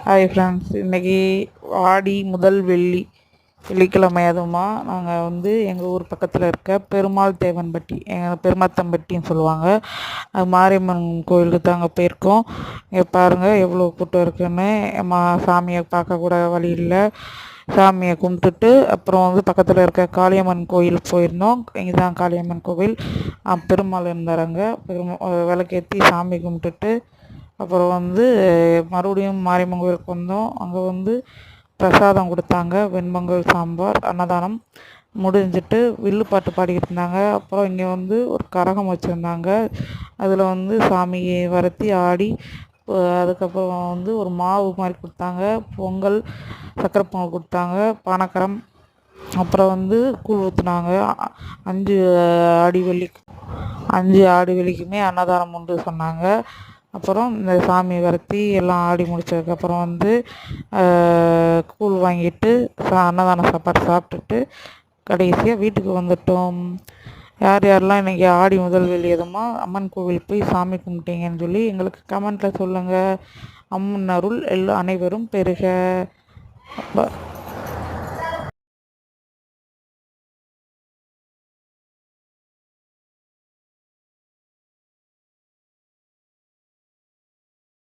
Hi friends, இன்றைக்கி ஆடி முதல் வெள்ளிக்கிழமை. அதுவுமா நாங்கள் எங்கள் ஊர் பக்கத்தில் இருக்க பெருமாள் தேவன்பட்டி, எங்கள் பெருமாத்தம்பட்டின்னு சொல்லுவாங்க, அது மாரியம்மன் கோயிலுக்கு தான் அங்கே போயிருக்கோம். இங்கே பாருங்கள் எவ்வளோ கூட்டம் இருக்குன்னு. சாமியை பார்க்கக்கூட வழி இல்லை. சாமியை கும்பிட்டுட்டு அப்புறம் பக்கத்தில் இருக்க காளியம்மன் கோயில் போயிருந்தோம். இங்கே தான் காளியம்மன் கோவில். பெருமாள் இருந்தாருங்க. விளக்கேற்றி சாமி கும்பிட்டுட்டு அப்புறம் மறுபடியும் மாரியம்மன் கோயிலுக்கு வந்தோம். அங்கே பிரசாதம் கொடுத்தாங்க, வெண்பொங்கல், சாம்பார், அன்னதானம் முடிஞ்சிட்டு வில்லுப்பாட்டு பாடிக்கிட்டு இருந்தாங்க. அப்புறம் இங்கே ஒரு கரகம் வச்சுருந்தாங்க. அதில் சாமியை வரத்தி ஆடி அதுக்கப்புறம் ஒரு மாவு மாதிரி கொடுத்தாங்க, பொங்கல், சக்கரை பொங்கல் கொடுத்தாங்க, பானக்கரம். அப்புறம் கூழ் ஊற்றுனாங்க. 5 ஆடி வெள்ளிக்குமே அன்னதானம் உண்டு சொன்னாங்க. அப்புறம் இந்த சாமி வரத்தி எல்லாம் ஆடி முடித்ததுக்கப்புறம் கூழ் வாங்கிட்டு அன்னதான சாப்பாடு சாப்பிட்டுட்டு கடைசியாக வீட்டுக்கு வந்துட்டோம். யார் யாரெல்லாம் இன்றைக்கி ஆடி முதல் வெள்ளி எதுமா அம்மன் கோவில் போய் சாமி கும்பிட்டீங்கன்னு சொல்லி எங்களுக்கு கமெண்ட்டில் சொல்லுங்கள். அம்மன் அருள் அனைவரும் பெறுக.